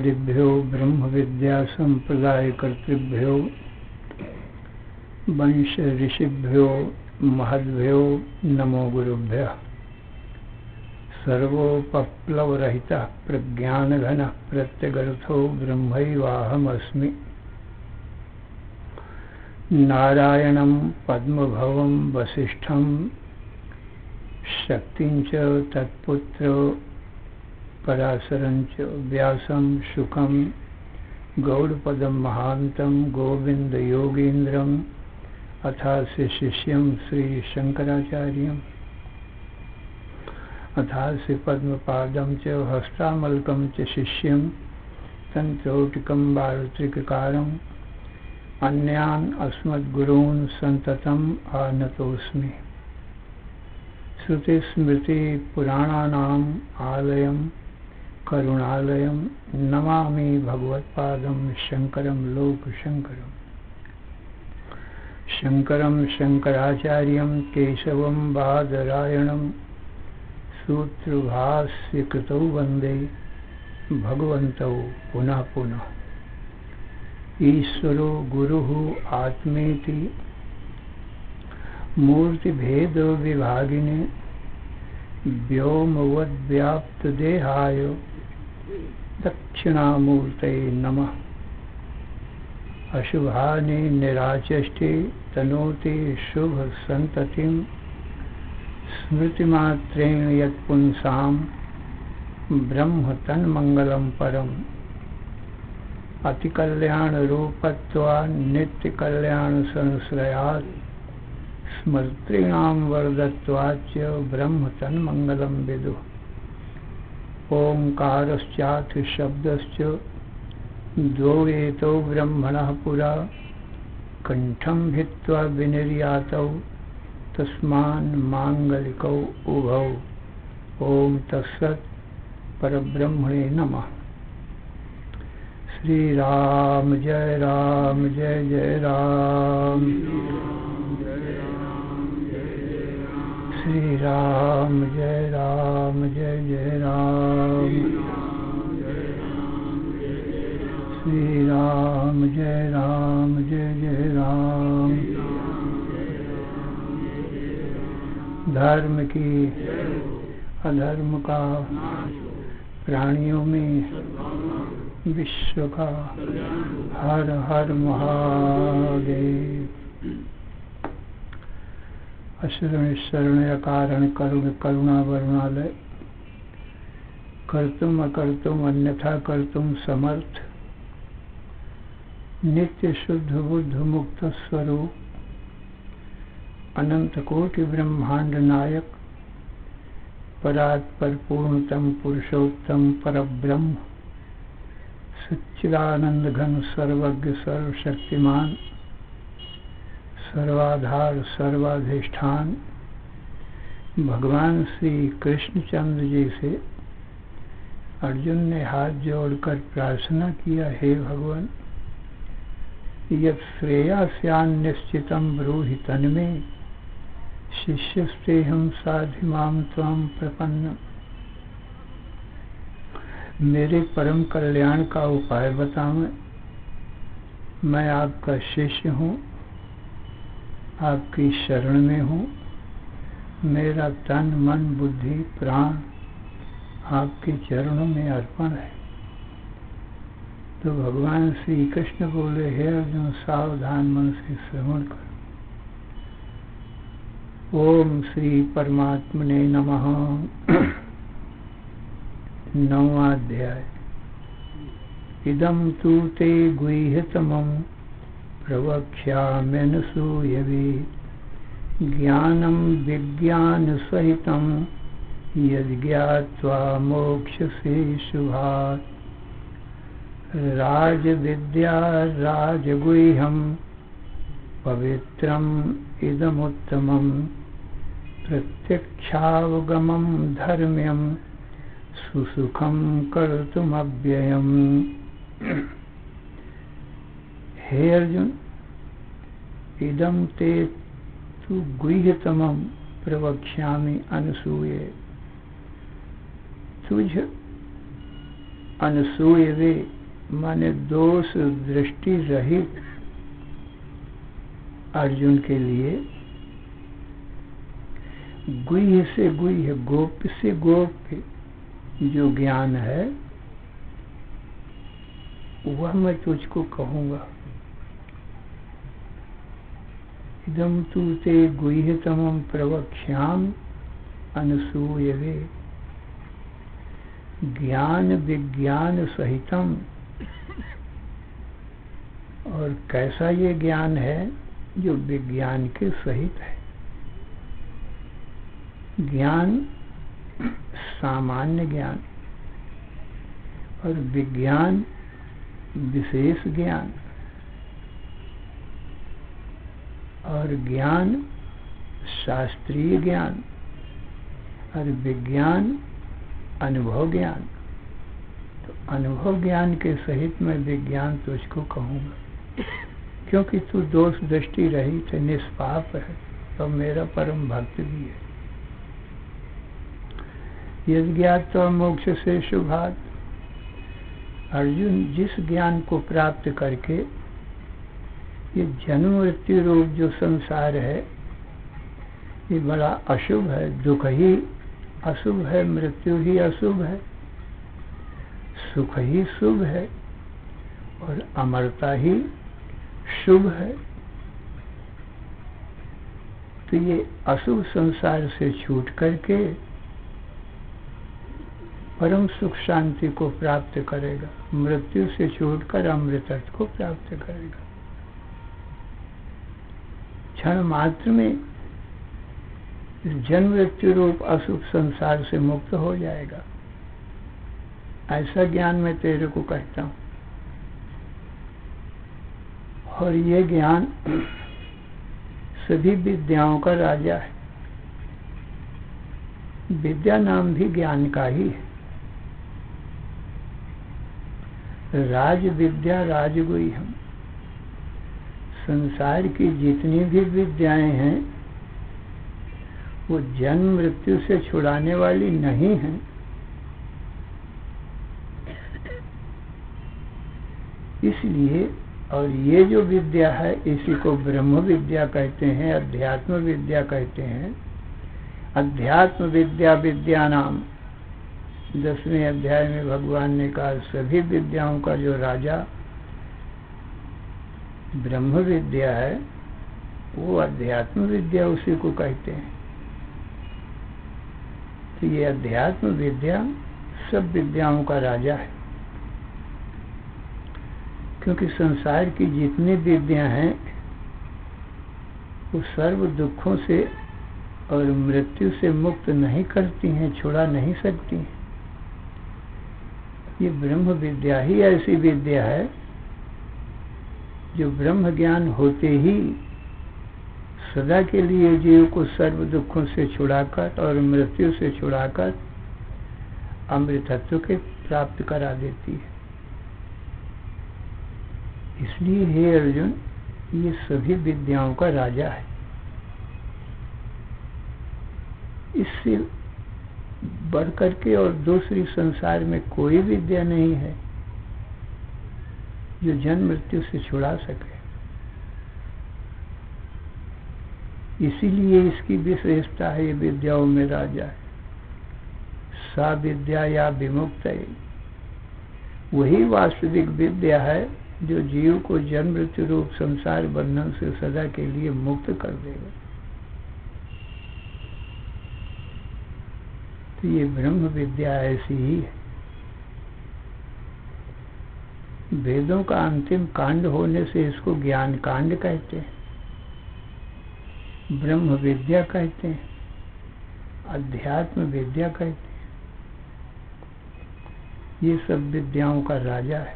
आदिभ्यो ब्रह्म विद्या संप्रदाय कर्तृभ्यो वंश ऋषिभ्यो महद्भ्यो नमो गुरुभ्यः। सर्वोपप्लवरहितः प्रज्ञानघनः प्रत्यगर्थो ब्रह्मैवाहमस्मि। नारायणं पद्मभवं वसिष्ठं शक्तिं च तत्पुत्र पराशरं च व्यासं शुकं गौड़पदं महान्तं गोविंद योगीन्द्रम् अथास्य शिष्यं श्री शंकराचार्यम् अथास्य पद्मपादं च हस्तामलकं च शिष्यं तंत्रौटिकं वारुत्रिककारम् अन्यान् अस्मद्गुरून् सन्ततम् आनतोऽस्मि। श्रुतिस्मृति पुराणानाम् आलयं करुणालयं नमामि भगवत्पादं शंकरं लोकशंकरम्। शंकरं शंकराचार्यं केशवं बादरायणं सूत्रभाष्यकृतौ वन्दे भगवन्तौ पुनः पुनः। ईश्वरो गुरुः आत्मेति मूर्तिभेद विभागिने व्योमवद्व्याप्तदेहाय दक्षिणामूर्तये नमः। अशुभानि निराचष्टे तनोति शुभ संततिं स्मृतिमात्रेण यत्पुंसां ब्रह्म तन्मंगलं परम्। अतिकल्याण रूपत्वात् नित्य कल्याण संश्रयात् स्मृतीनां वरदत्वाच्च ब्रह्म तन्मंगलं विदुः। ओंकारश्चाथ शब्दश्च द्वौ एतौ ब्रह्मणः पुरा कंठं भित्त्वा विनिर्यातौ तस्मान् मांगलिकौ उभौ। ओम तत्सत् परब्रह्मणे नमः। श्री राम जय जय राम। श्री राम जय जय राम। श्री राम जय जय राम। धर्म की अधर्म का प्राणियों में विश्व का हर हर महादेव। अशरण शरण अकारण करुण करुणा वरुणालय कर्तुम अकर्तुम अन्यथा कर्तुम समर्थ नित्य शुद्ध बुद्ध मुक्त स्वरूप अनंत कोटि ब्रह्मांड नायक परात्पर पूर्णतम पुरुषोत्तम परब्रह्म सच्चिदानंद घन सर्वज्ञ सर्वशक्तिमान सर्वाधार सर्वाधिष्ठान भगवान श्री कृष्णचंद्र जी से अर्जुन ने हाथ जोड़कर प्रार्थना किया, हे भगवान यत् श्रेयास्यान्निश्चितं ब्रूहि तन्मे शिष्यस्तेहं साधि मां त्वां प्रपन्नम्। मेरे परम कल्याण का उपाय बताओ। मैं आपका शिष्य हूँ, आपकी शरण में हूँ। मेरा तन मन बुद्धि प्राण आपके चरणों में अर्पण है। तो भगवान श्री कृष्ण बोले, हे अर्जुन सावधान मन से श्रवण करो। ओम श्री परमात्मने नमः। 9वां अध्याय। इदं तु ते गुह्यतमं प्रवक्ष्याम्यनसूयवे ज्ञानं विज्ञानसहितं यज्ञात्वा मोक्षसे शुभात्। राजविद्या राजगुह्यं पवित्रम् इदमुत्तमं प्रत्यक्षावगमं धर्म्यं सुसुखं कर्तुमव्ययम्। हे अर्जुन इदं ते तु गुह्यतमं प्रवक्ष्यामि अनसूये। तुझ अनसूयवे माने दोष दृष्टि रहित अर्जुन के लिए गुह्य से गुह्य, गोप्य से गोप्य जो ज्ञान है वह मैं तुझको कहूंगा। इदं तु ते गुह्यतमं प्रवक्ष्यामि अनसूयवे। ज्ञान विज्ञान सहितम, और कैसा ये ज्ञान है जो विज्ञान के सहित है। ज्ञान सामान्य ज्ञान और विज्ञान विशेष ज्ञान, और ज्ञान शास्त्रीय ज्ञान और विज्ञान अनुभव ज्ञान। तो अनुभव ज्ञान के सहित मैं विज्ञान तुझको कहूँगा, क्योंकि तू दोष दृष्टि रहित है, निष्पाप है और मेरा परम भक्त भी है। यद ज्ञात्वा मोक्ष से शुभात्, अर्जुन जिस ज्ञान को प्राप्त करके ये जन्म मृत्यु रूप जो संसार है ये बड़ा अशुभ है, दुख ही अशुभ है, मृत्यु ही अशुभ है, सुख ही शुभ है और अमरता ही शुभ है। तो ये अशुभ संसार से छूट करके परम सुख शांति को प्राप्त करेगा, मृत्यु से छूटकर अमृतत्व को प्राप्त करेगा। क्षण मात्र में इस जन्म मृत्यु रूप अशुभ संसार से मुक्त हो जाएगा। ऐसा ज्ञान मैं तेरे को कहता हूं। और ये ज्ञान सभी विद्याओं का राजा है। विद्या नाम भी ज्ञान का ही है। राज विद्या राजगुह्यम, संसार की जितनी भी विद्याएं हैं वो जन्म मृत्यु से छुड़ाने वाली नहीं हैं। इसलिए और ये जो विद्या है इसी को ब्रह्म विद्या कहते हैं, अध्यात्म विद्या कहते हैं। अध्यात्म विद्या विद्या नाम 10वें अध्याय में भगवान ने कहा सभी विद्याओं का जो राजा ब्रह्म विद्या है वो अध्यात्म विद्या उसी को कहते हैं। तो ये अध्यात्म विद्या सब विद्याओं का राजा है, क्योंकि संसार की जितनी विद्या हैं वो सर्व दुखों से और मृत्यु से मुक्त नहीं करती हैं, छुड़ा नहीं सकती हैं। ये ब्रह्म विद्या ही ऐसी विद्या है जो ब्रह्म ज्ञान होते ही सदा के लिए जीव को सर्व दुखों से छुड़ाकर और मृत्यु से छुड़ाकर अमृतत्व के प्राप्त करा देती है। इसलिए हे अर्जुन ये सभी विद्याओं का राजा है। इससे बढ़कर के और दूसरी संसार में कोई विद्या नहीं है जो जन्म मृत्यु से छुड़ा सके। इसीलिए इसकी विशेषता है ये विद्याओं में राजा है। सा विद्या या विमुक्त है, वही वास्तविक विद्या है जो जीव को जन्म मृत्यु रूप संसार बंधन से सदा के लिए मुक्त कर देगा। तो ये ब्रह्म विद्या ऐसी ही है। वेदों का अंतिम कांड होने से इसको ज्ञान कांड कहते हैं, ब्रह्म विद्या कहते हैं, अध्यात्म विद्या कहते हैं। ये सब विद्याओं का राजा है।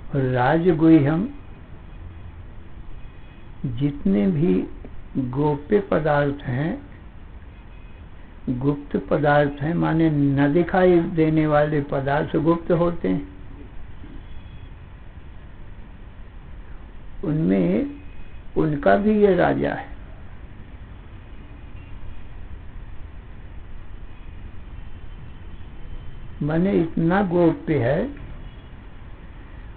और राजगुह्यम, जितने भी गोप्य पदार्थ हैं, गुप्त पदार्थ हैं, माने न दिखाई देने वाले पदार्थ गुप्त होते हैं, उनमें उनका भी ये राजा है। माने इतना गोप्य है।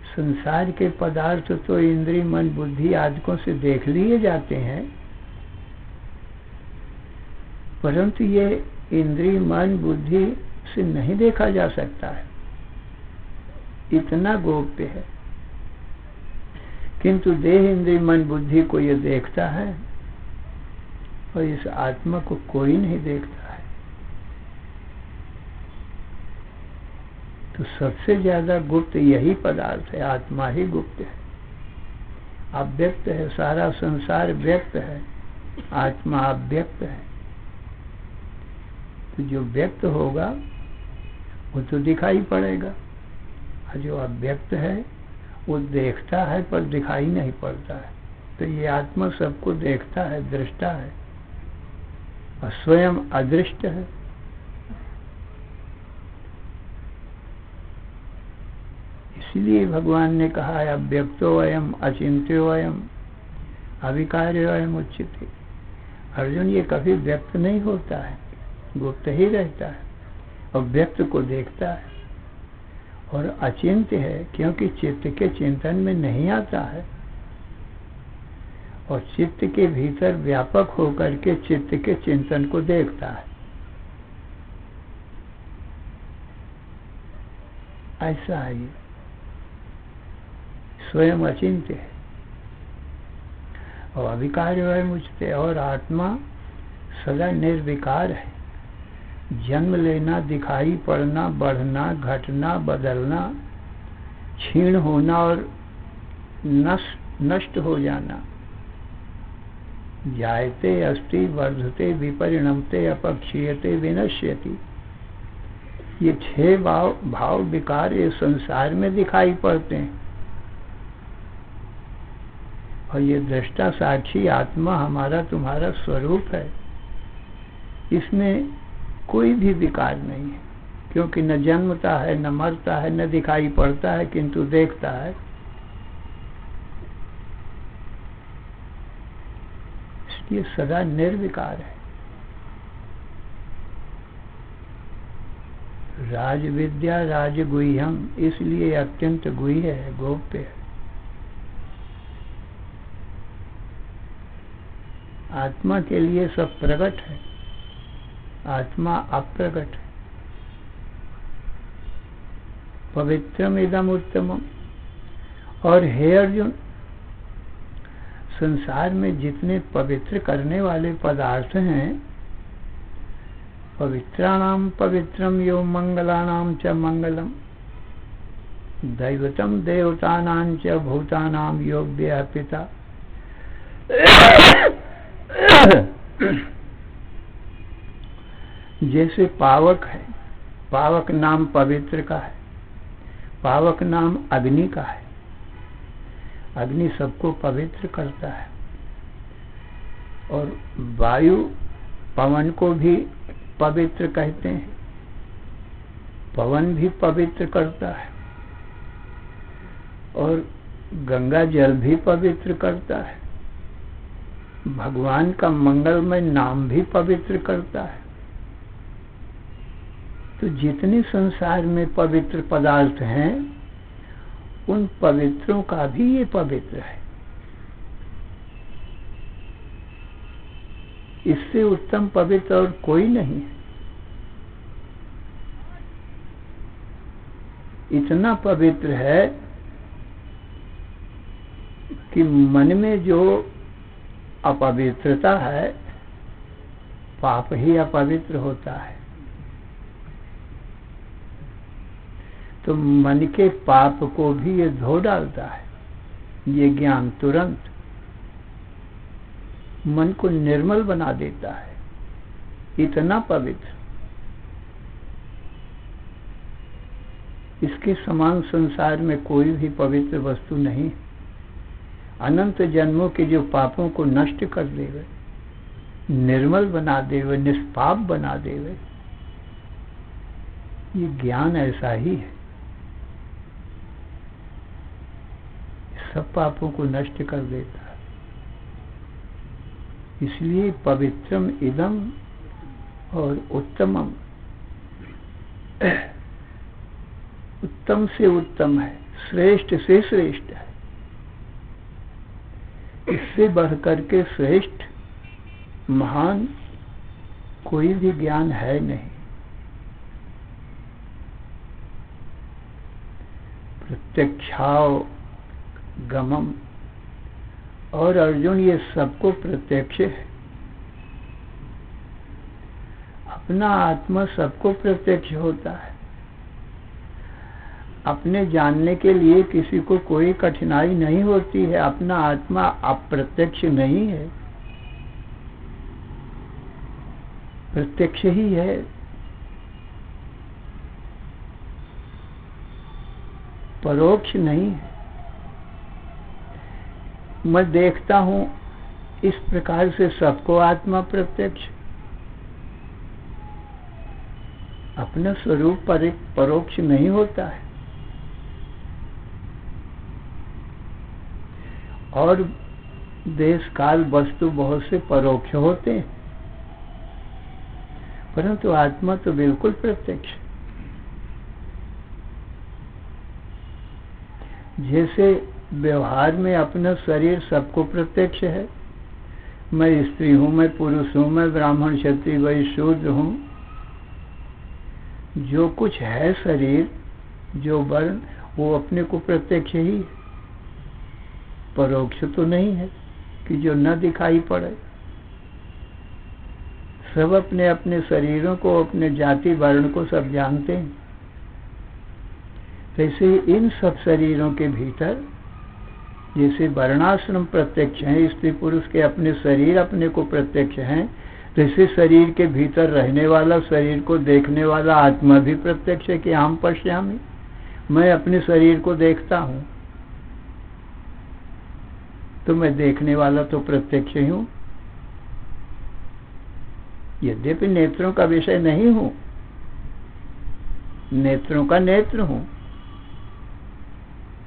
संसार के पदार्थ तो इंद्रिय मन बुद्धि आदिकों से देख लिए जाते हैं, परंतु ये इंद्रिय मन बुद्धि से नहीं देखा जा सकता है, इतना गोप्य है। किंतु देह इंद्रिय मन बुद्धि को ये देखता है और इस आत्मा को कोई नहीं देखता है। तो सबसे ज्यादा गुप्त यही पदार्थ है, आत्मा ही गुप्त है। अव्यक्त है, सारा संसार व्यक्त है, आत्मा अव्यक्त है। तो जो व्यक्त होगा वो तो दिखाई पड़ेगा, और जो अव्यक्त है वो देखता है पर दिखाई नहीं पड़ता है। तो ये आत्मा सबको देखता है, दृष्टा है, और स्वयं अदृष्ट है। इसलिए भगवान ने कहा है अव्यक्तो अयम अचिंत्यो अयम अविकार्यो अयम उच्यते। अर्जुन, ये कभी व्यक्त नहीं होता है, गुप्त ही रहता है और व्यक्त को देखता है। और अचिंत्य है क्योंकि चित्त के चिंतन में नहीं आता है, और चित्त के भीतर व्यापक होकर के चित्त के चिंतन को देखता है। ऐसा है, ये स्वयं अचिंत्य है और अविकार्य है मुझते। और आत्मा सदा निर्विकार है। जन्म लेना, दिखाई पड़ना, बढ़ना, घटना, बदलना, क्षीण होना और नष्ट हो जाना, जायते अस्ति वर्धते विपरिणमते अपक्षीयते विनश्यति, ये 6 भाव विकार ये संसार में दिखाई पड़ते हैं। और ये दृष्टा साक्षी आत्मा हमारा तुम्हारा स्वरूप है, इसमें कोई भी विकार नहीं है, क्योंकि न जन्मता है, न मरता है, न दिखाई पड़ता है, किंतु देखता है। इसलिए सदा निर्विकार है। राज विद्या राजगुह्यम, इसलिए अत्यंत गुह्य है, गोप्य है। आत्मा के लिए सब प्रकट है, आत्मा अप्रकट है। पवित्रम इदम उत्तमम। और हे अर्जुन, संसार में जितने पवित्र करने वाले पदार्थ हैं, पवित्राणाम पवित्रम यो मंगलानाम च मंगलम, दैवतम देवतानां च भूतानां यो व्यापिता। जैसे पावक है, पावक नाम पवित्र का है, पावक नाम अग्नि का है। अग्नि सबको पवित्र करता है, और वायु पवन को भी पवित्र कहते हैं, पवन भी पवित्र करता है, और गंगा जल भी पवित्र करता है, भगवान का मंगलमय नाम भी पवित्र करता है। तो जितने संसार में पवित्र पदार्थ हैं, उन पवित्रों का भी ये पवित्र है। इससे उत्तम पवित्र और कोई नहीं है। इतना पवित्र है कि मन में जो अपवित्रता है, पाप ही अपवित्र होता है। तो मन के पाप को भी ये धो डालता है, ये ज्ञान तुरंत मन को निर्मल बना देता है। इतना पवित्र, इसके समान संसार में कोई भी पवित्र वस्तु नहीं। अनंत जन्मों के जो पापों को नष्ट कर देवे, निर्मल बना देवे, निष्पाप बना देवे, ये ज्ञान ऐसा ही है। सब पापों को नष्ट कर देता है। इसलिए पवित्रम इदम और उत्तमम, उत्तम से उत्तम है, श्रेष्ठ से श्रेष्ठ है। इससे बढ़कर के श्रेष्ठ महान कोई भी ज्ञान है नहीं। प्रत्यक्षाव गमम और अर्जुन, ये सबको प्रत्यक्ष है। अपना आत्मा सबको प्रत्यक्ष होता है। अपने जानने के लिए किसी को कोई कठिनाई नहीं होती है। अपना आत्मा अप्रत्यक्ष नहीं है, प्रत्यक्ष ही है। परोक्ष नहीं है। मैं देखता हूं, इस प्रकार से सबको आत्मा प्रत्यक्ष। अपना स्वरूप परोक्ष नहीं होता है। और देश काल वस्तु बहुत से परोक्ष होते हैं, परंतु आत्मा तो बिल्कुल प्रत्यक्ष। जैसे व्यवहार में अपना शरीर सबको प्रत्यक्ष है। मैं स्त्री हूं, मैं पुरुष हूं, मैं ब्राह्मण क्षत्रिय वैश्य शूद्र हूं। जो कुछ है शरीर, जो वर्ण, वो अपने को प्रत्यक्ष ही है, परोक्ष तो नहीं है कि जो न दिखाई पड़े। सब अपने अपने शरीरों को, अपने जाति वर्ण को सब जानते हैं। जैसे इन सब शरीरों के भीतर जैसे वर्णाश्रम प्रत्यक्ष हैं, स्त्री पुरुष के अपने शरीर अपने को प्रत्यक्ष हैं, जैसे शरीर के भीतर रहने वाला, शरीर को देखने वाला आत्मा भी प्रत्यक्ष है कि हम पश्यामि, मैं अपने शरीर को देखता हूं। तो मैं देखने वाला तो प्रत्यक्ष ही हूं। यद्यपि नेत्रों का विषय नहीं हूं, नेत्रों का नेत्र हूं,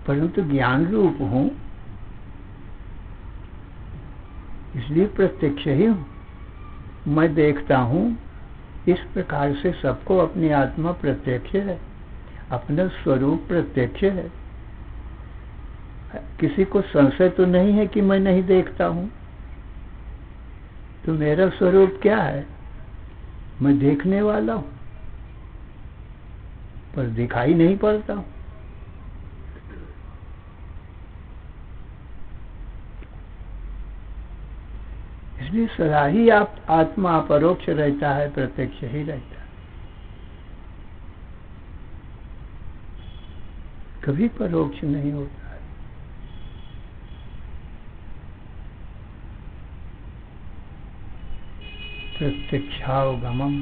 परंतु ज्ञान रूप हूं, इसलिए प्रत्यक्ष ही हूं। मैं देखता हूं। इस प्रकार से सबको अपनी आत्मा प्रत्यक्ष है, अपना स्वरूप प्रत्यक्ष है। किसी को संशय तो नहीं है कि मैं नहीं देखता हूं। तो मेरा स्वरूप क्या है? मैं देखने वाला हूं, पर दिखाई नहीं पड़ता हूं। इसलिए सदा ही आप आत्मा अपरोक्ष रहता है, प्रत्यक्ष ही रहता है, कभी परोक्ष नहीं होता है। प्रत्यक्षावगमम।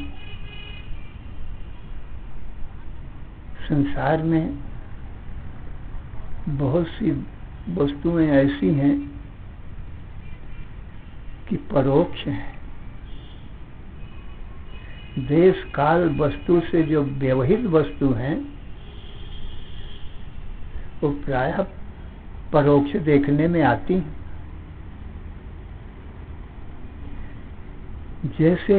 संसार में बहुत सी वस्तुएं ऐसी हैं कि परोक्ष है। देश काल वस्तु से जो व्यवहित वस्तु हैं, वो प्रायः परोक्ष देखने में आती हैं। जैसे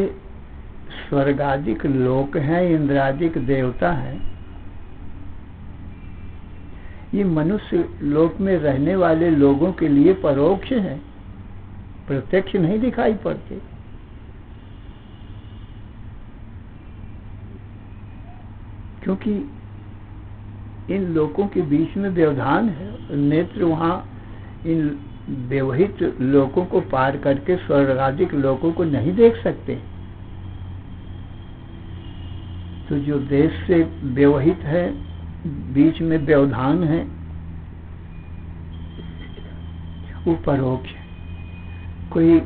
स्वर्गादिक लोक हैं, इंद्रादिक देवता हैं, ये मनुष्य लोक में रहने वाले लोगों के लिए परोक्ष हैं, प्रत्यक्ष नहीं दिखाई पड़ते। क्योंकि इन लोगों के बीच में व्यवधान है। नेत्र वहां इन व्यवहित लोगों को पार करके स्वर्गादिक लोगों को नहीं देख सकते। तो जो देश से व्यवहित है, बीच में व्यवधान है, वो परोक्ष है। कोई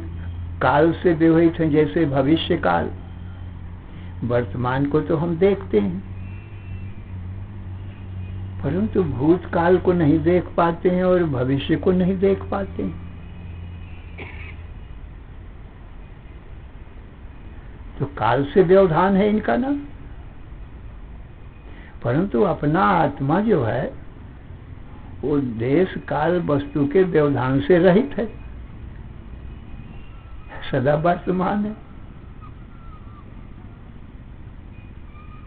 काल से व्यवहित है, जैसे भविष्य काल। वर्तमान को तो हम देखते हैं, परंतु भूतकाल को नहीं देख पाते हैं और भविष्य को नहीं देख पाते हैं। तो काल से व्यवधान है इनका ना। परंतु अपना आत्मा जो है, वो देश काल वस्तु के व्यवधान से रहित है, सदा वर्तमान है।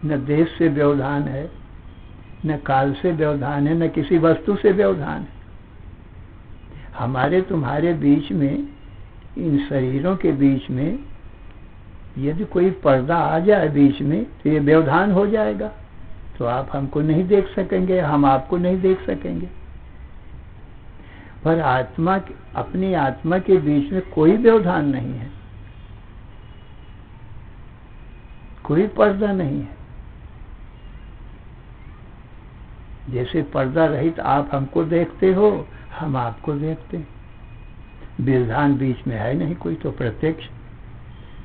न देश से व्यवधान है, न काल से व्यवधान है, न किसी वस्तु से व्यवधान है। हमारे तुम्हारे बीच में, इन शरीरों के बीच में यदि कोई पर्दा आ जाए बीच में तो ये व्यवधान हो जाएगा। तो आप हमको नहीं देख सकेंगे, हम आपको नहीं देख सकेंगे। पर आत्मा, अपनी आत्मा के बीच में कोई व्यवधान नहीं है, कोई पर्दा नहीं है। जैसे पर्दा रहित आप हमको देखते हो, हम आपको देखते हैं, व्यवधान बीच में है नहीं कोई, तो प्रत्यक्ष।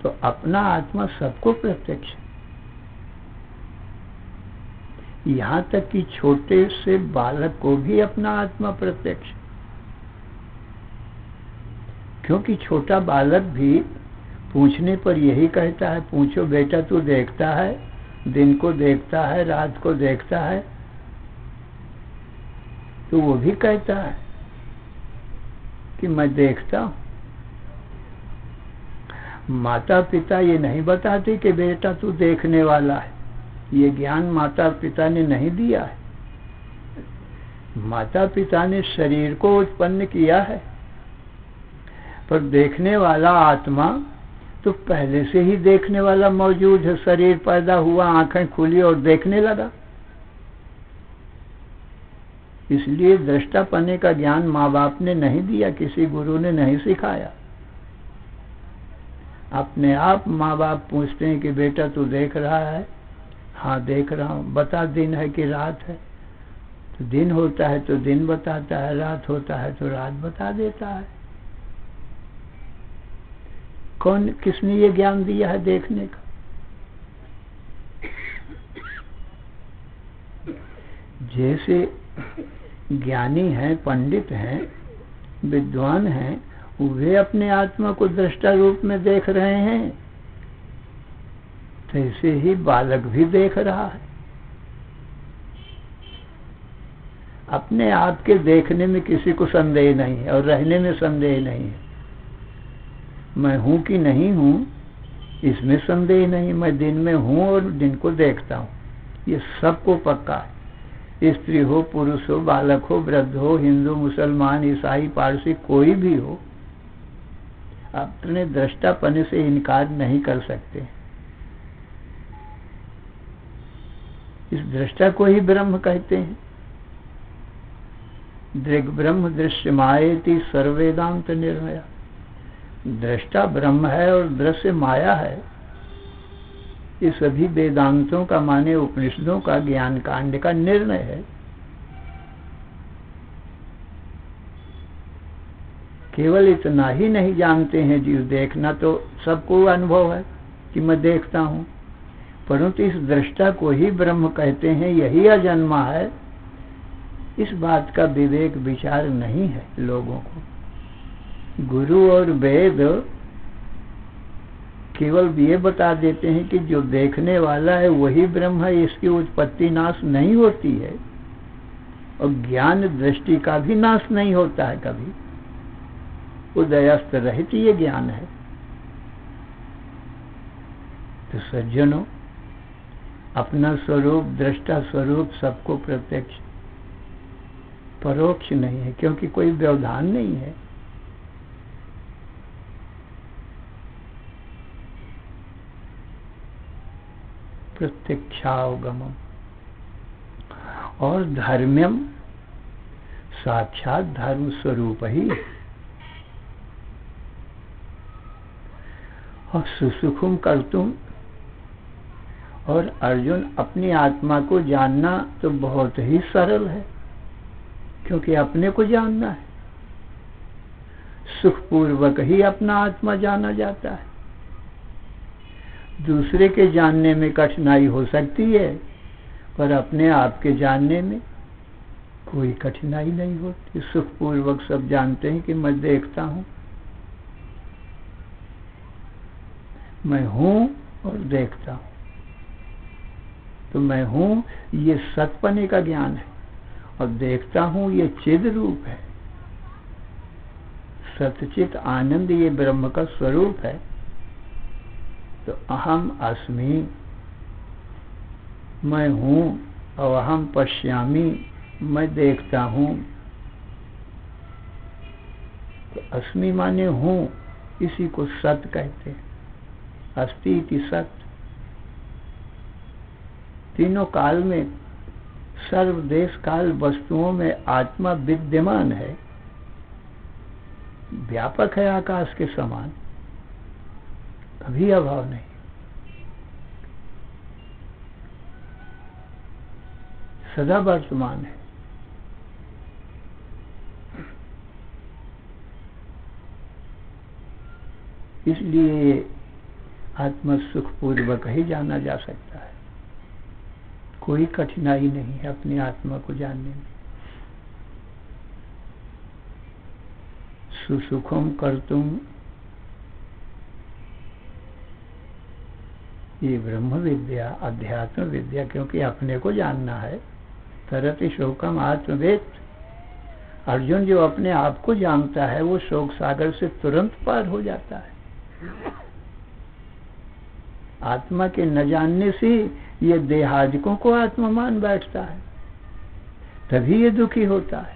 तो अपना आत्मा सबको प्रत्यक्ष। यहां तक कि छोटे से बालक को भी अपना आत्मा प्रत्यक्ष, क्योंकि छोटा बालक भी पूछने पर यही कहता है, पूछो बेटा तू देखता है, दिन को देखता है, रात को देखता है? तो वो भी कहता है कि मैं देखता हूं। माता पिता ये नहीं बताते कि बेटा तू देखने वाला है, ये ज्ञान माता पिता ने नहीं दिया है। माता पिता ने शरीर को उत्पन्न किया है, पर देखने वाला आत्मा तो पहले से ही देखने वाला मौजूद है। शरीर पैदा हुआ, आंखें खुली और देखने लगा। इसलिए दृष्टापने का ज्ञान माँ बाप ने नहीं दिया, किसी गुरु ने नहीं सिखाया। अपने आप माँ बाप पूछते हैं कि बेटा तू देख रहा है? हाँ देख रहा हूँ। बता दिन है कि रात है? तो दिन होता है तो दिन बताता है, रात होता है तो रात बता देता है। कौन, किसने ये ज्ञान दिया है देखने का? जैसे ज्ञानी हैं, पंडित हैं, विद्वान हैं, वे अपने आत्मा को दृष्टा रूप में देख रहे हैं, तैसे ही बालक भी देख रहा है। अपने आप के देखने में किसी को संदेह नहीं है और रहने में संदेह नहीं है। मैं हूं कि नहीं हूं इसमें संदेह नहीं। मैं दिन में हूं और दिन को देखता हूं, ये सबको पक्का है। स्त्री हो, पुरुष हो, बालक हो, वृद्ध हो, हिंदू, मुसलमान, ईसाई, पारसी, कोई भी हो, अपने दृष्टापने से इनकार नहीं कर सकते। इस दृष्टा को ही ब्रह्म कहते हैं। दृग् ब्रह्म दृश्यमायेति सर्ववेदांत निर्णय। दृष्टा ब्रह्म है और दृश्य माया है। ये सभी वेदांतों का, माने उपनिषदों का, ज्ञान कांड का निर्णय है। केवल इतना ही नहीं जानते हैं जीव, देखना तो सबको अनुभव है कि मैं देखता हूं, परंतु इस दृष्टा को ही ब्रह्म कहते हैं, यही अजन्मा है। इस बात का विवेक विचार नहीं है लोगों को। गुरु और वेद केवल ये बता देते हैं कि जो देखने वाला है वही ब्रह्म है, इसकी उत्पत्ति नाश नहीं होती है, और ज्ञान दृष्टि का भी नाश नहीं होता है कभी, उदयस्त रहित ये ज्ञान है। तो सज्जनों, अपना स्वरूप, दृष्टा स्वरूप सबको प्रत्यक्ष, परोक्ष नहीं है, क्योंकि कोई व्यवधान नहीं है। प्रत्यक्षावगमम और धर्म्यम साक्षात धर्म स्वरूप ही, और सुसुखुम कर्तुम। और अर्जुन, अपनी आत्मा को जानना तो बहुत ही सरल है, क्योंकि अपने को जानना है। सुखपूर्वक ही अपना आत्मा जाना जाता है। दूसरे के जानने में कठिनाई हो सकती है, पर अपने आप के जानने में कोई कठिनाई नहीं होती। सुखपूर्वक सब जानते हैं कि मैं देखता हूं, मैं हूं और देखता हूं। तो मैं हूं ये सतपने का ज्ञान है, और देखता हूं ये चिद रूप है। सतचित आनंद ये ब्रह्म का स्वरूप है। तो अहम अस्मि, मैं हूं अहम पश्यामी, मैं देखता हूँ। तो अस्मि माने हूँ, इसी को सत कहते हैं। अस्ति इति सत। तीनों काल में, सर्व देश काल वस्तुओं में आत्मा विद्यमान है, व्यापक है आकाश के समान, कभी अभाव नहीं। सदा वर्तमान है। इसलिए आत्मा सुखपूर्वक ही जाना जा सकता है। कोई कठिनाई नहीं है अपनी आत्मा को जानने में। सुसुखम कर्तुम, ये ब्रह्म विद्या, अध्यात्म विद्या, क्योंकि अपने को जानना है। तरति शोकम आत्मवेद। अर्जुन जो अपने आप को जानता है वो शोक सागर से तुरंत पार हो जाता है। आत्मा के न जानने से ये देहादिकों को आत्मा मान बैठता है, तभी ये दुखी होता है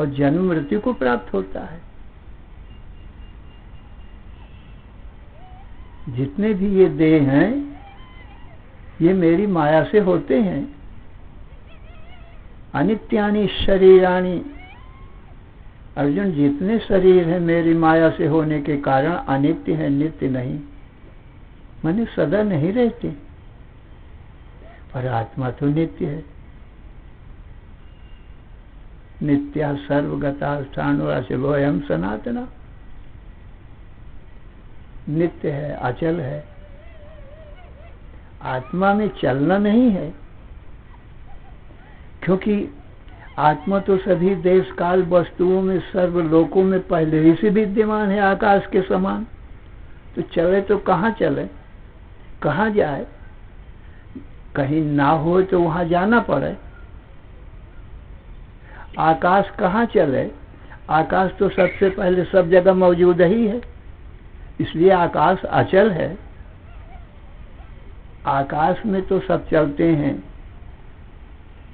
और जन्म मृत्यु को प्राप्त होता है। जितने भी ये देह हैं ये मेरी माया से होते हैं। अनित्यानि शरीराणि, अर्जुन जितने शरीर हैं मेरी माया से होने के कारण अनित्य है, नित्य नहीं, माने सदा नहीं रहते। पर आत्मा तो नित्य है। नित्या सर्वगता स्थाणुराशिलो अयम सनातना, नित्य है, अचल है। आत्मा में चलना नहीं है, क्योंकि आत्मा तो सभी देश काल वस्तुओं में, सर्व लोकों में पहले ही से विद्यमान है आकाश के समान। तो चले तो कहाँ चले, कहाँ जाए? कहीं ना हो तो वहां जाना पड़े। आकाश कहाँ चले? आकाश तो सबसे पहले सब जगह मौजूद ही है, इसलिए आकाश अचल है। आकाश में तो सब चलते हैं,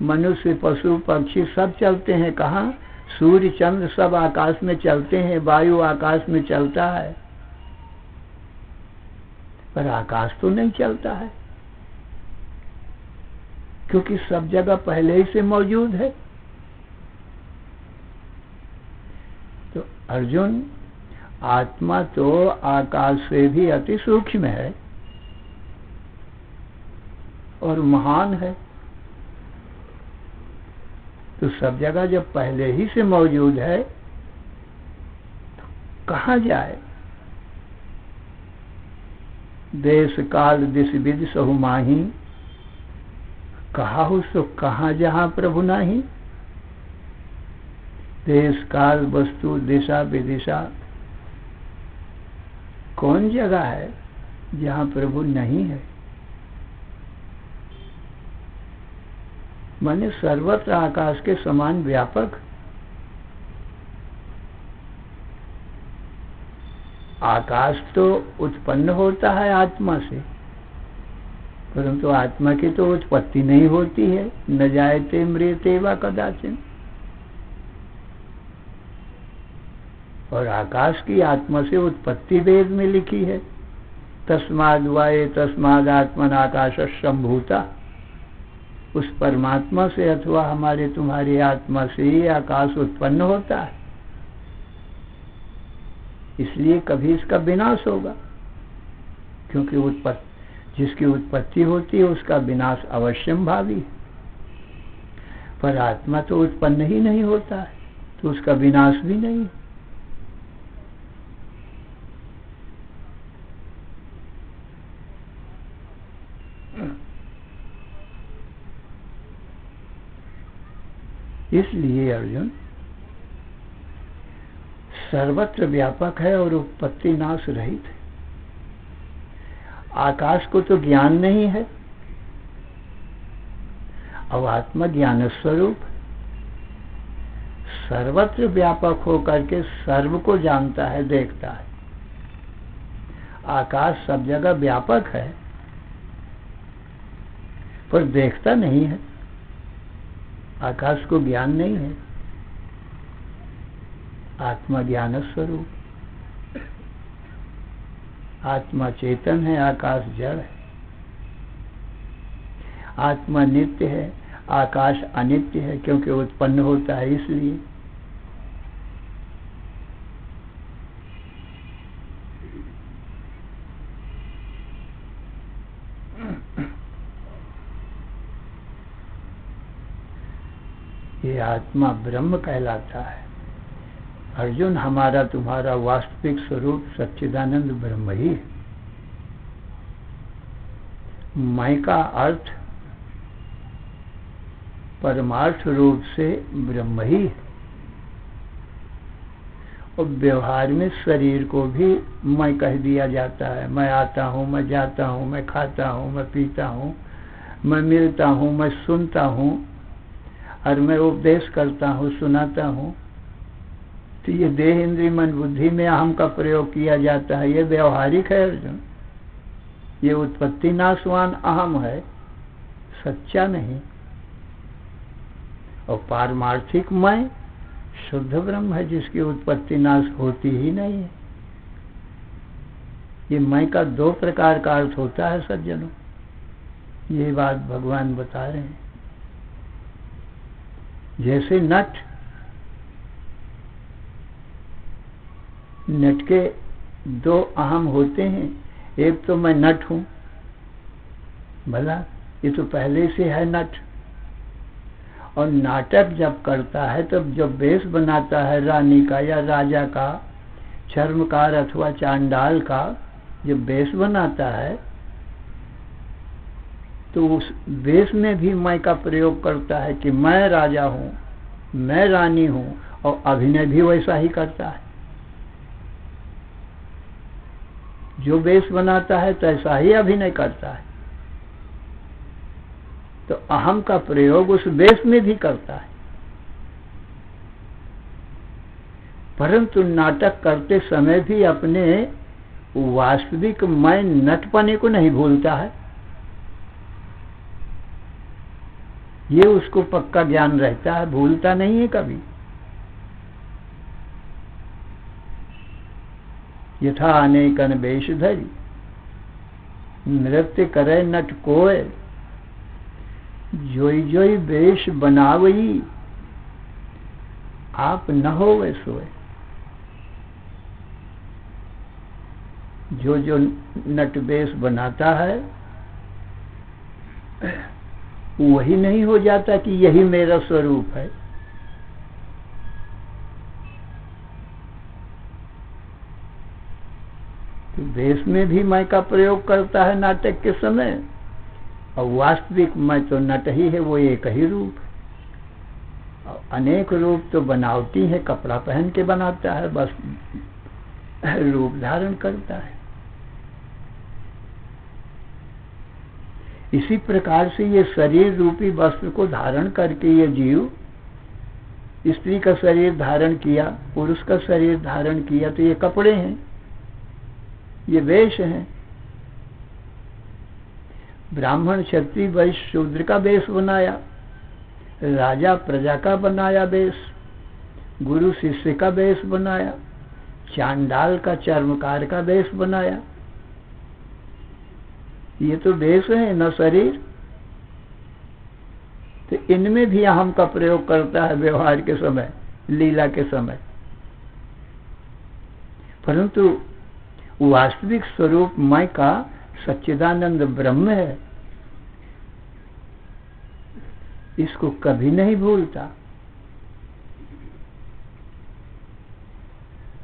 मनुष्य पशु पक्षी सब चलते हैं। कहाँ? सूर्य चंद्र सब आकाश में चलते हैं, वायु आकाश में चलता है, पर आकाश तो नहीं चलता है, क्योंकि सब जगह पहले ही से मौजूद है। तो अर्जुन, आत्मा तो आकाश से भी अति सूक्ष्म है और महान है। तो सब जगह जब पहले ही से मौजूद है तो कहाँ जाए? देश काल दिश विद सहु माही, कहा हो सो कहाँ जहाँ प्रभु नाही। देश काल वस्तु दिशा विदिशा, कौन जगह है जहाँ प्रभु नहीं है? माने सर्वत्र आकाश के समान व्यापक। आकाश तो उत्पन्न होता है आत्मा से, परंतु आत्मा की तो उत्पत्ति नहीं होती है। न जायते म्रियते वा कदाचिन। और आकाश की आत्मा से उत्पत्ति वेद में लिखी है, तस्माद् वाये तस्माद् आत्मन आकाश संभूता। उस परमात्मा से अथवा हमारे तुम्हारी आत्मा से ही आकाश उत्पन्न होता है, इसलिए कभी इसका विनाश होगा, क्योंकि जिसकी उत्पत्ति होती है उसका विनाश अवश्यम भावी है। पर आत्मा तो उत्पन्न ही नहीं होता है, तो उसका विनाश भी नहीं। इसलिए अर्जुन सर्वत्र व्यापक है और उत्पत्ति नाश रहित है। आकाश को तो ज्ञान नहीं है, और आत्मा ज्ञान स्वरूप सर्वत्र व्यापक होकर के सर्व को जानता है, देखता है। आकाश सब जगह व्यापक है पर देखता नहीं है। आकाश को ज्ञान नहीं है। आत्मा ज्ञान स्वरूप, आत्मा चेतन है, आकाश जड़ है। आत्मा नित्य है, आकाश अनित्य है, क्योंकि उत्पन्न होता है इसलिए। ये आत्मा ब्रह्म कहलाता है। अर्जुन, हमारा तुम्हारा वास्तविक स्वरूप सच्चिदानंद ब्रह्म ही है। मैं का अर्थ परमार्थ रूप से ब्रह्म ही है। और व्यवहार में शरीर को भी मैं कह दिया जाता है। मैं आता हूँ, मैं जाता हूँ, मैं खाता हूँ, मैं पीता हूँ, मैं मिलता हूँ, मैं सुनता हूँ, और मैं उपदेश करता हूँ, सुनाता हूँ। तो ये देह, इंद्रिय, मन, बुद्धि में अहम का प्रयोग किया जाता है। ये व्यवहारिक है अर्जुन, ये उत्पत्ति नाशवान अहम है, सच्चा नहीं। और पारमार्थिक मैं शुद्ध ब्रह्म है, जिसकी उत्पत्ति नाश होती ही नहीं है। ये मैं का दो प्रकार का अर्थ होता है सज्जनों, ये बात भगवान बता रहे हैं। जैसे नट के दो अहम होते हैं। एक तो मैं नट हूं, भला ये तो पहले से है नट। और नाटक जब करता है तब जब वेश बनाता है रानी का या राजा का, चर्मकार अथवा चांडाल का, जब वेश बनाता है तो उस वेश में भी मैं का प्रयोग करता है कि मैं राजा हूं, मैं रानी हूं, और अभिनय भी वैसा ही करता है। जो वेश बनाता है तैसा ही अभिनय करता है। तो अहम का प्रयोग उस वेश में भी करता है। परंतु नाटक करते समय भी अपने वास्तविक मैं नटपने को नहीं भूलता है। ये उसको पक्का ज्ञान रहता है, भूलता नहीं है कभी। यथा अनेकन वेश धरी, नृत्य करे नट कोय, जोई जोई वेश बनावई, आप न होवे सोए। जो जो नट वेश बनाता है वही नहीं हो जाता कि यही मेरा स्वरूप है। तो वेश में भी मैं का प्रयोग करता है नाटक के समय, और वास्तविक मैं तो नट ही है, वो एक ही रूप। और अनेक रूप तो बनावटी है, कपड़ा पहन के बनाता है, बस रूप धारण करता है। इसी प्रकार से ये शरीर रूपी वस्त्र को धारण करके ये जीव, स्त्री का शरीर धारण किया, पुरुष का शरीर धारण किया, तो ये कपड़े हैं, ये वेश हैं। ब्राह्मण, क्षत्रिय, वैश्य, शूद्र का वेश बनाया, राजा प्रजा का बनाया वेश, गुरु शिष्य का वेश बनाया, चांडाल का चर्मकार का वेश बनाया। ये तो वेश है न शरीर। तो इनमें भी अहम का प्रयोग करता है व्यवहार के समय, लीला के समय। परंतु वास्तविक स्वरूप मैं का सच्चिदानंद ब्रह्म है, इसको कभी नहीं भूलता।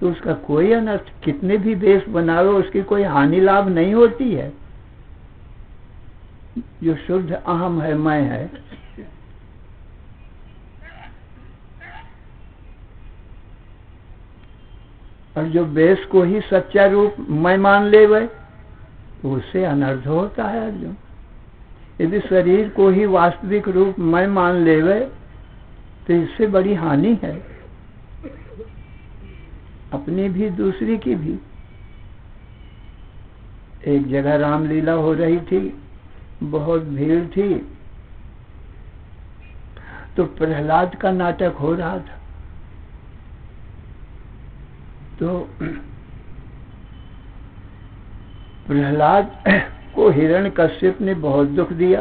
तो उसका कोई अनर्थ, कितने भी वेश बनाओ उसकी कोई हानि लाभ नहीं होती है। जो शुद्ध अहम है, मैं है, और जो वेश को ही सच्चा रूप मैं मान ले वह, तो उससे अनर्थ होता है अर्जुन। यदि शरीर को ही वास्तविक रूप मैं मान ले वह, तो इससे बड़ी हानि है, अपनी भी दूसरी की भी। एक जगह रामलीला हो रही थी, बहुत भीड़ थी, तो प्रहलाद का नाटक हो रहा था। तो प्रहलाद को हिरण्यकश्यप ने बहुत दुख दिया।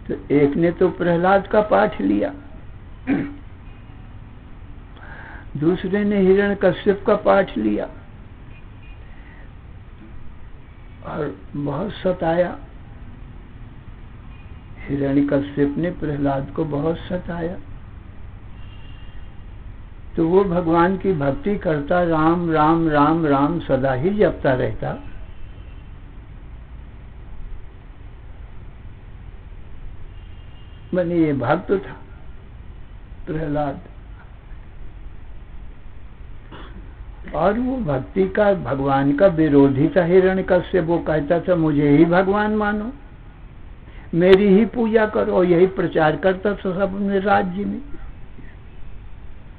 तो एक ने तो प्रहलाद का पाठ लिया, दूसरे ने हिरण्यकश्यप का पाठ लिया और बहुत सताया। हिरण्यकश्यप ने प्रहलाद को बहुत सताया। तो वो भगवान की भक्ति करता, राम राम राम राम सदा ही जपता रहता। माने ये भक्त था प्रहलाद, और वो भक्ति का, भगवान का विरोधी था हिरण्यकश्यप। वो कहता था मुझे ही भगवान मानो, मेरी ही पूजा करो, यही प्रचार करता था सब अपने राज्य में।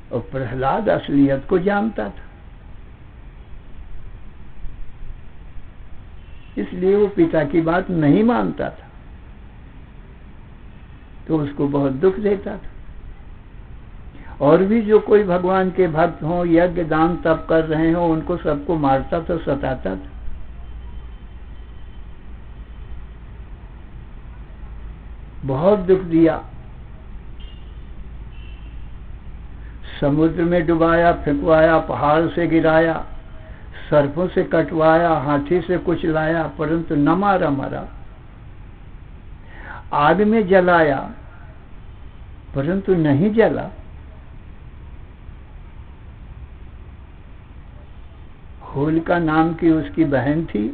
और प्रहलाद असलियत को जानता था, इसलिए वो पिता की बात नहीं मानता था, तो उसको बहुत दुख देता था। और भी जो कोई भगवान के भक्त हों, यज्ञ दान तप कर रहे हों, उनको सबको मारता था, सताता था। बहुत दुख दिया। समुद्र में डुबाया, फेंकवाया, पहाड़ से गिराया, सर्पों से कटवाया, हाथी से कुछ लाया, परंतु न मारा मरा। आग में जलाया, परंतु नहीं जला। होलिका नाम की उसकी बहन थी,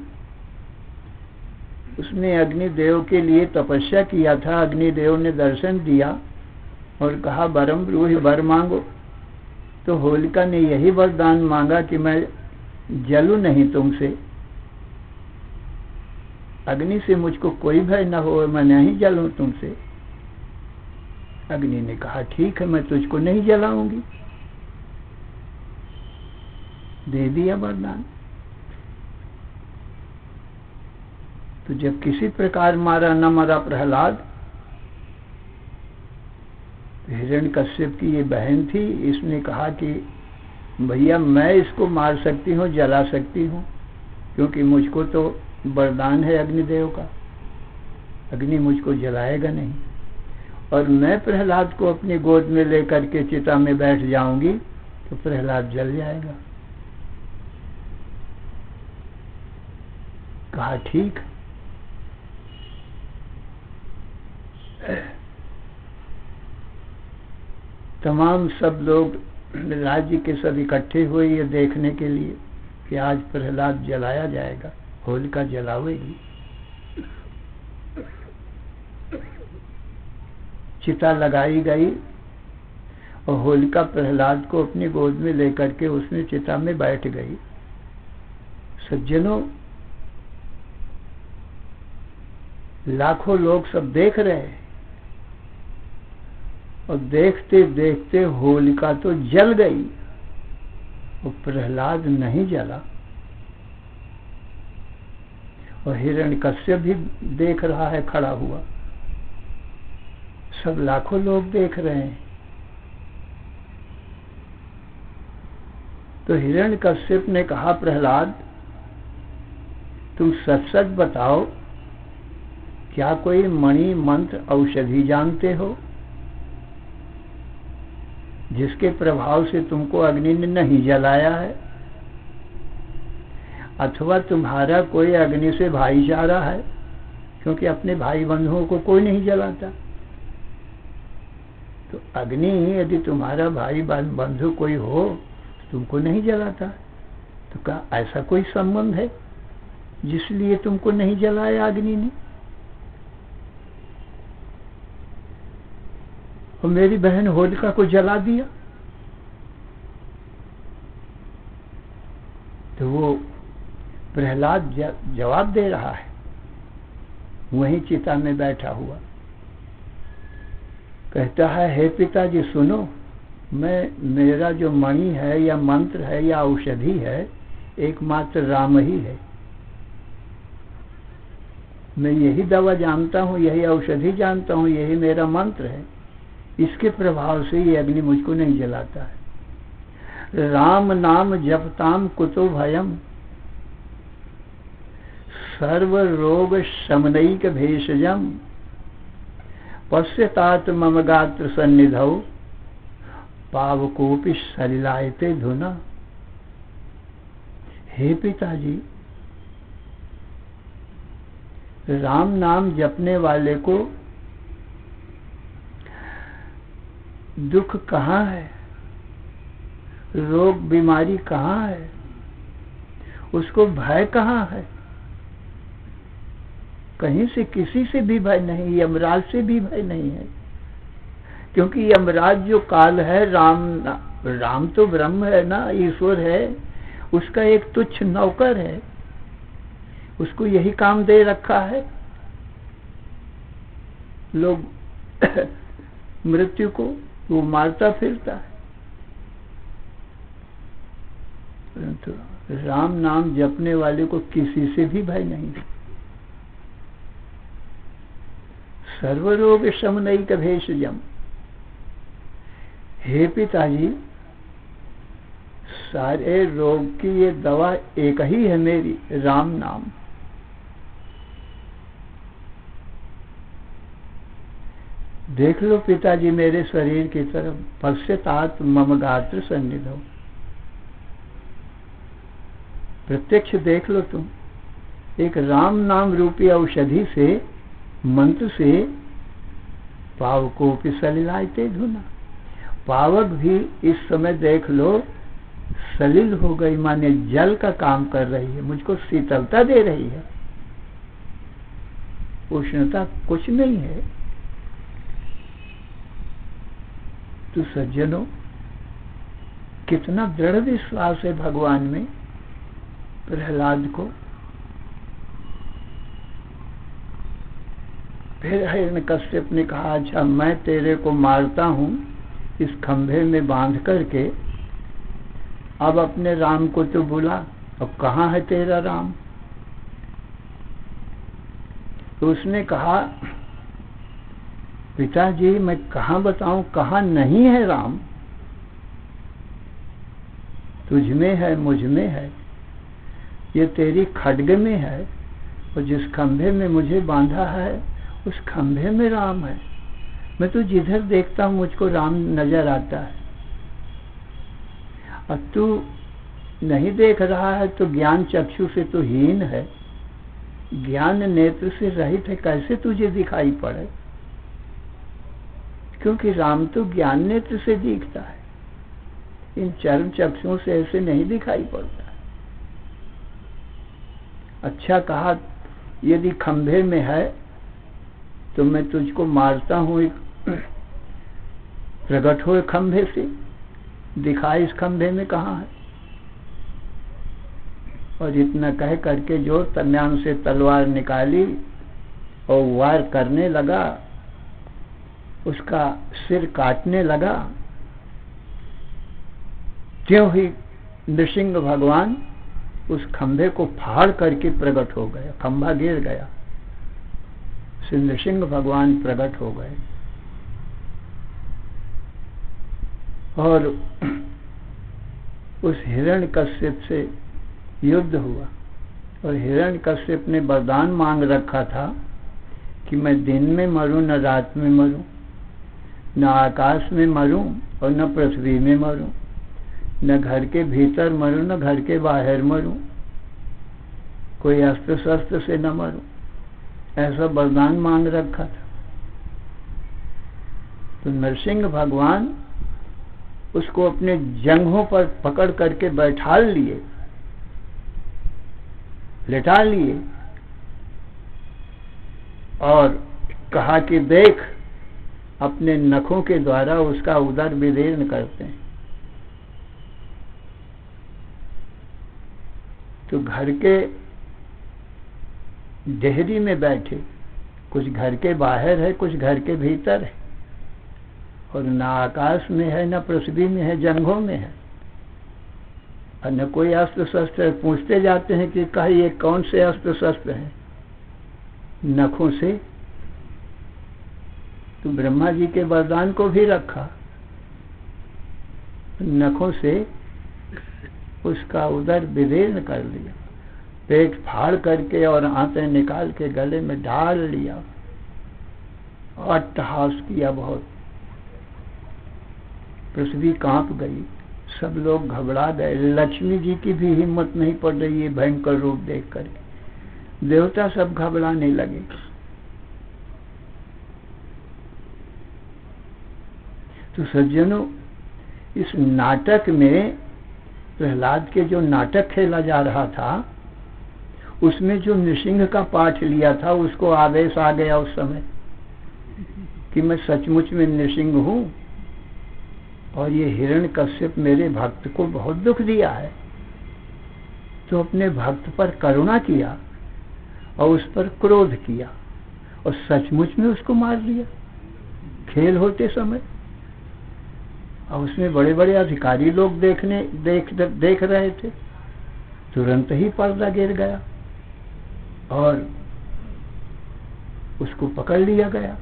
उसने अग्निदेव के लिए तपस्या किया था। अग्निदेव ने दर्शन दिया और कहा वरम ब्रूहि, वर मांगो। तो होलिका ने यही वरदान मांगा कि मैं जलूं नहीं तुमसे, अग्नि से मुझको कोई भय न हो, मैं नहीं जलूं तुमसे। अग्नि ने कहा ठीक है, मैं तुझको नहीं जलाऊंगी। दे दिया वरदान। तो जब किसी प्रकार मारा न मरा प्रहलाद, हिरण्यकश्यप की ये बहन थी, इसने कहा कि भैया मैं इसको मार सकती हूँ, जला सकती हूँ, क्योंकि मुझको तो वरदान है अग्निदेव का, अग्नि मुझको जलाएगा नहीं। और मैं प्रहलाद को अपनी गोद में लेकर के चिता में बैठ जाऊंगी तो प्रहलाद जल जाएगा। कहा ठीक। तमाम सब लोग राज्य के सब इकट्ठे हुए ये देखने के लिए कि आज प्रहलाद जलाया जाएगा, होलिका जलावेगी। चिता लगाई गई और होलिका प्रहलाद को अपनी गोद में लेकर के उसने चिता में बैठ गई। सज्जनों, लाखों लोग सब देख रहे हैं और देखते देखते होलिका तो जल गई और प्रहलाद नहीं जला। और हिरण्यकश्यप भी देख रहा है खड़ा हुआ, सब लाखों लोग देख रहे हैं। तो हिरण्यकश्यप ने कहा प्रहलाद तुम सच सच बताओ, क्या कोई मणि मंत्र औषधि जानते हो जिसके प्रभाव से तुमको अग्नि ने नहीं जलाया है, अथवा तुम्हारा कोई अग्नि से भाईचारा है, क्योंकि अपने भाई बंधुओं को कोई नहीं जलाता। तो अग्नि यदि तुम्हारा भाई बंधु कोई हो तो तुमको नहीं जलाता। तो कहा ऐसा कोई संबंध है जिसलिए तुमको नहीं जलाया अग्नि ने? और मेरी बहन होलिका को जला दिया। तो वो प्रहलाद जवाब दे रहा है, वहीं चिता में बैठा हुआ। कहता है हे पिताजी सुनो, मेरा जो मणि है या मंत्र है या औषधि है, एकमात्र राम ही है। मैं यही दवा जानता हूँ, यही औषधि जानता हूँ, यही मेरा मंत्र है, इसके प्रभाव से ये अग्नि मुझको नहीं जलाता है। राम नाम जपताम कुतो भयम, सर्व रोग शमनैक भेषजम, पश्यतात मम गात्र सन्निधौ, पावकोपि सलिलायते धुना। हे पिताजी, राम नाम जपने वाले को दुख कहाँ है, रोग बीमारी कहाँ है, उसको भय कहाँ है? कहीं से किसी से भी भय नहीं, यमराज से भी भय नहीं है। क्योंकि यमराज जो काल है, राम तो ब्रह्म है ना, ईश्वर है, उसका एक तुच्छ नौकर है, उसको यही काम दे रखा है लोग मृत्यु को वो मारता फिरता है। परंतु राम नाम जपने वाले को किसी से भी भय नहीं। सर्वरोग शमनैक भेषजम, हे पिताजी, सारे रोग की ये दवा एक ही है मेरी, राम नाम। देख लो पिताजी मेरे शरीर की तरफ, पश्यतात मम गात्र सन्निधौ, प्रत्यक्ष देख लो तुम। एक राम नाम रूपी औषधि से, मंत्र से पावकोपि सलिलायते धुना, पावक भी इस समय देख लो सलिल हो गई, माने जल का काम कर रही है, मुझको शीतलता दे रही है, उष्णता कुछ नहीं है। तो सज्जनों, कितना दृढ़ विश्वास है भगवान में प्रहलाद को। फिर हिरण्यकश्यप ने कहा, अच्छा मैं तेरे को मारता हूं इस खंभे में बांध करके, अब अपने राम को तो बुला, अब कहाँ है तेरा राम? तो उसने कहा, पिताजी मैं कहाँ बताऊं, कहाँ नहीं है राम? तुझ में है, मुझ में है, ये तेरी खड्ग में है, और जिस खंभे में मुझे बांधा है उस खंभे में राम है। मैं तो जिधर देखता हूं मुझको राम नजर आता है, और तू नहीं देख रहा है तो ज्ञान चक्षु से तो हीन है, ज्ञान नेत्र से रहित है, कैसे तुझे दिखाई पड़े? क्योंकि राम तो ज्ञान नेत्र से दिखता है, इन चर्म चक्षुओं से ऐसे नहीं दिखाई पड़ता। अच्छा कहा, यदि खंभे में है तो मैं तुझको मारता हूं, एक प्रकट हो खंभे से, दिखा इस खंभे में कहाँ है। और इतना कह करके जो तम्यान से तलवार निकाली और वार करने लगा, उसका सिर काटने लगा। त्यों ही नृसिंह भगवान उस खंभे को फाड़ करके प्रकट हो गया, खंभा गिर गया, नृसिंह भगवान प्रकट हो गए। और उस हिरण्यकश्यप से युद्ध हुआ, और हिरण्यकश्यप ने वरदान मांग रखा था कि मैं दिन में मरूं न रात में मरूं, न आकाश में मरूं और न पृथ्वी में मरूं, न घर के भीतर मरूं न घर के बाहर मरूं, कोई अस्त्र शस्त्र से न मरूं, ऐसा वरदान मांग रखा था। तो नरसिंह भगवान उसको अपने जंघों पर पकड़ करके बैठा लिए, लेटा लिए, और कहा कि देख, अपने नखों के द्वारा उसका उदर विदीर्ण करते हैं। तो घर के डेहरी में बैठे, कुछ घर के बाहर है, कुछ घर के भीतर है, और न आकाश में है न पृथ्वी में है, जंघों में है, और न कोई अस्त्र शस्त्र। पूछते जाते हैं कि कहा ये कौन से अस्त्र शस्त्र हैं? नखों से, तो ब्रह्मा जी के वरदान को भी रखा, नखों से उसका उदर विदीर्ण कर लिया, पेट फाड़ करके और आंतें निकाल के गले में डाल लिया, अट्टहास किया बहुत। पृथ्वी कांप गई, सब लोग घबरा गए। लक्ष्मी जी की भी हिम्मत नहीं पड़ रही है भयंकर रूप देख कर, देवता सब घबराने लगे। तो सज्जनों, इस नाटक में प्रहलाद के जो नाटक खेला जा रहा था, उसमें जो नृसिंह का पाठ लिया था, उसको आवेश आ गया उस समय कि मैं सचमुच में नृसिंह हूं और ये हिरण्यकश्यप मेरे भक्त को बहुत दुख दिया है। तो अपने भक्त पर करुणा किया और उस पर क्रोध किया और सचमुच में उसको मार दिया खेल होते समय। और उसमें बड़े बड़े अधिकारी लोग देख रहे थे। तुरंत ही पर्दा गिर गया और उसको पकड़ लिया गया।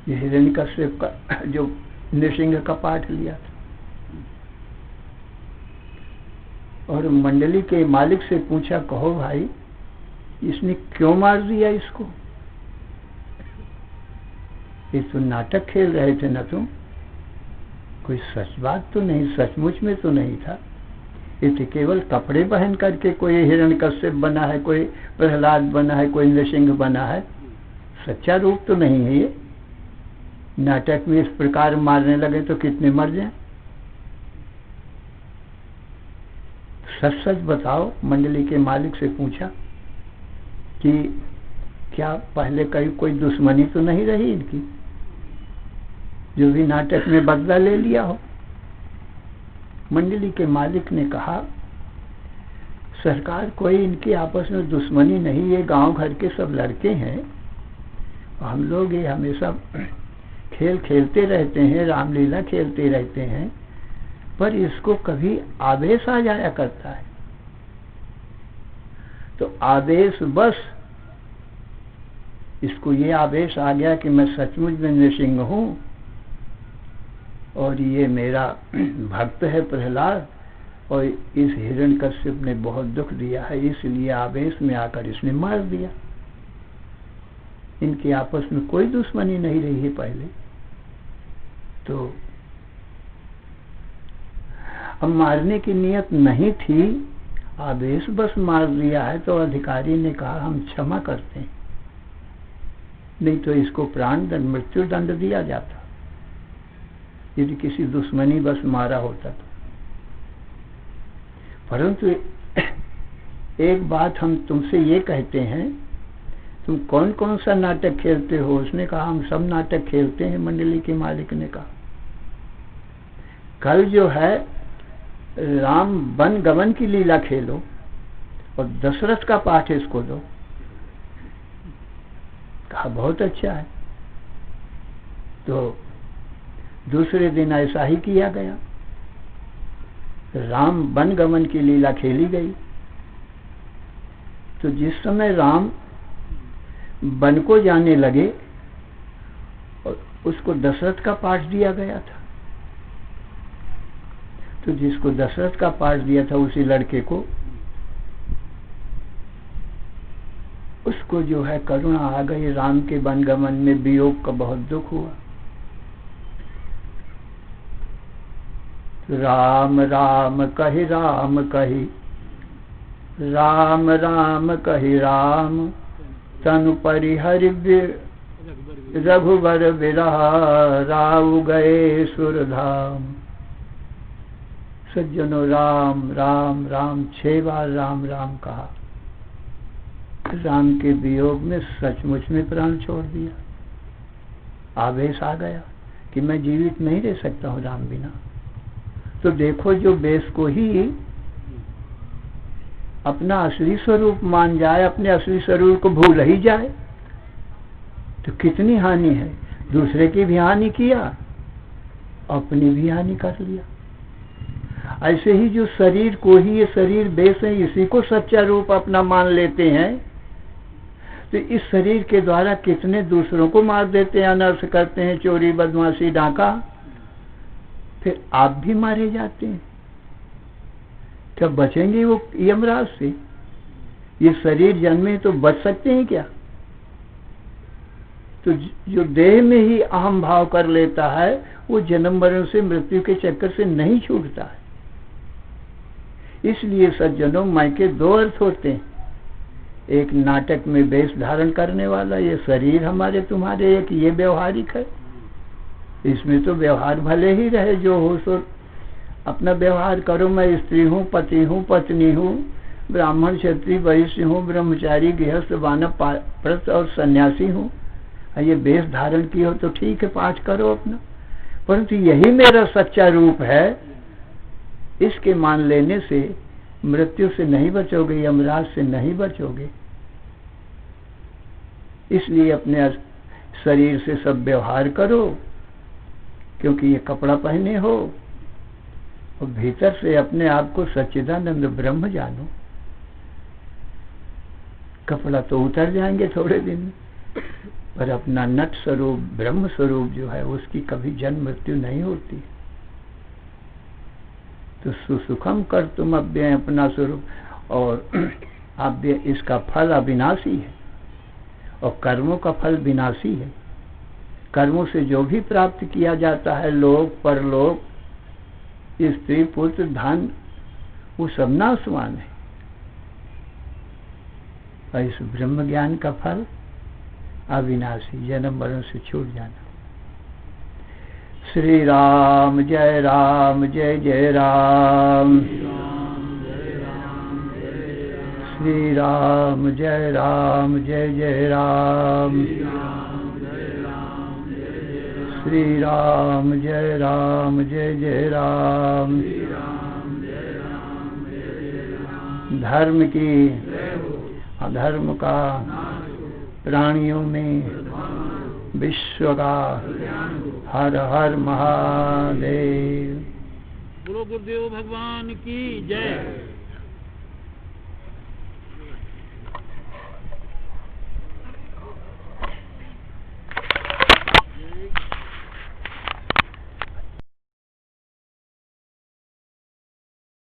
ये हिरण्यकश्यप का जो नृसिंह का पाठ लिया था। और मंडली के मालिक से पूछा, कहो भाई, इसने क्यों मार दिया इसको? ये तो नाटक खेल रहे थे ना तुम, कोई सच बात तो नहीं, सचमुच में तो नहीं था। ये तो केवल कपड़े पहन करके कोई हिरण्यकश्यप बना है, कोई प्रहलाद बना है, कोई नृसिंह बना है, सच्चा रूप तो नहीं है ये। नाटक में इस प्रकार मारने लगे तो कितने मर जाएं। सच सच बताओ, मंडली के मालिक से पूछा कि क्या पहले कहीं कोई दुश्मनी तो नहीं रही इनकी, जो भी नाटक में बदला ले लिया हो? मंडली के मालिक ने कहा, सरकार कोई इनकी आपस में दुश्मनी नहीं, ये गांव घर के सब लड़के हैं, हम लोग ये हमेशा खेल खेलते रहते हैं, रामलीला खेलते रहते हैं, पर इसको कभी आवेश आ जाया करता है। तो आवेश बस इसको ये आवेश आ गया कि मैं सचमुच में नृसिंह हूं और ये मेरा भक्त है प्रहलाद और इस हिरण्यकश्यप ने बहुत दुख दिया है, इसलिए आवेश में आकर इसने मार दिया। इनकी आपस में कोई दुश्मनी नहीं रही है पहले। तो अब मारने की नियत नहीं थी, आवेश बस मार दिया है। तो अधिकारी ने कहा, हम क्षमा करते हैं, नहीं तो इसको प्राण दंड, मृत्यु दंड दिया जाता यदि किसी दुश्मनी बस मारा होता तो। परंतु एक बात हम तुमसे ये कहते हैं, तुम कौन कौन सा नाटक खेलते हो? उसने कहा, हम सब नाटक खेलते हैं। मंडली के मालिक ने कहा, कल जो है राम वन गमन की लीला खेलो और दशरथ का पाठ इसको दो। कहा, बहुत अच्छा है। तो दूसरे दिन ऐसा ही किया गया, राम वन गमन की लीला खेली गई। तो जिस समय राम वन को जाने लगे और उसको दशरथ का पाठ दिया गया था, तो जिसको दशरथ का पाठ दिया था उसी लड़के को, उसको जो है करुणा आ गई। राम के वन गमन में वियोग का बहुत दुख हुआ। राम राम कहि राम कहि, राम राम कहि राम, तनु परिहरि रघुबर बिरह, राउ गए सुरधाम। सज्जनों, राम राम राम 6 बार राम राम कहा। राम के वियोग में सचमुच में प्राण छोड़ दिया। आवेश आ गया कि मैं जीवित नहीं रह सकता हूं राम बिना। तो देखो, जो बेस को ही अपना असली स्वरूप मान जाए, अपने असली स्वरूप को भूल ही जाए, तो कितनी हानि है। दूसरे की भी हानि किया, अपनी भी हानि कर लिया। ऐसे ही जो शरीर को ही, ये शरीर बेस है, इसी को सच्चा रूप अपना मान लेते हैं, तो इस शरीर के द्वारा कितने दूसरों को मार देते हैं, अनर्थ करते हैं, चोरी बदमाशी डाका, फिर आप भी मारे जाते हैं। क्या बचेंगे वो यमराज से? ये शरीर जन्मे तो बच सकते हैं क्या? तो जो देह में ही अहम भाव कर लेता है वो जन्म मरण से, मृत्यु के चक्कर से नहीं छूटता है। इसलिए सज्जनों, माई के दो अर्थ होते हैं। एक नाटक में वेश धारण करने वाला, ये शरीर हमारे तुम्हारे, एक ये व्यवहारिक है। इसमें तो व्यवहार भले ही रहे, जो हो सो अपना व्यवहार करो। मैं स्त्री हूँ, पति हूँ, पत्नी हूँ, ब्राह्मण, क्षत्रिय, वैश्य हूँ, ब्रह्मचारी, गृहस्थ, वानप्रस्थ और सन्यासी हूँ। ये वेश धारण की हो तो ठीक है, पाठ करो अपना, परंतु यही मेरा सच्चा रूप है, इसके मान लेने से मृत्यु से नहीं बचोगे, यमराज से नहीं बचोगे। इसलिए अपने शरीर से सब व्यवहार करो, क्योंकि ये कपड़ा पहने हो, और भीतर से अपने आप को सच्चिदानंद ब्रह्म जानो। कपड़ा तो उतर जाएंगे थोड़े दिन में, पर अपना नट स्वरूप, ब्रह्म स्वरूप जो है, उसकी कभी जन्म मृत्यु नहीं होती। तो सुसुखम कर तुम अव्यय, अपना स्वरूप, और अव्यय, इसका फल अविनाशी है और कर्मों का फल विनाशी है। कर्मों से जो भी प्राप्त किया जाता है, लोक परलोक, स्त्री पुत्र धन, वो सब नाशवान है। और इस ब्रह्म ज्ञान का फल अविनाशी, जन्म मरण से छूट जाना। श्री राम जय राम, जय जय राम। श्री राम जय राम, जय जय राम। श्री राम जय राम, जय जय राम। धर्म की अधर्म का, प्राणियों में विश्व का, हर हर महादेव। बोलो गुरुदेव भगवान की जय।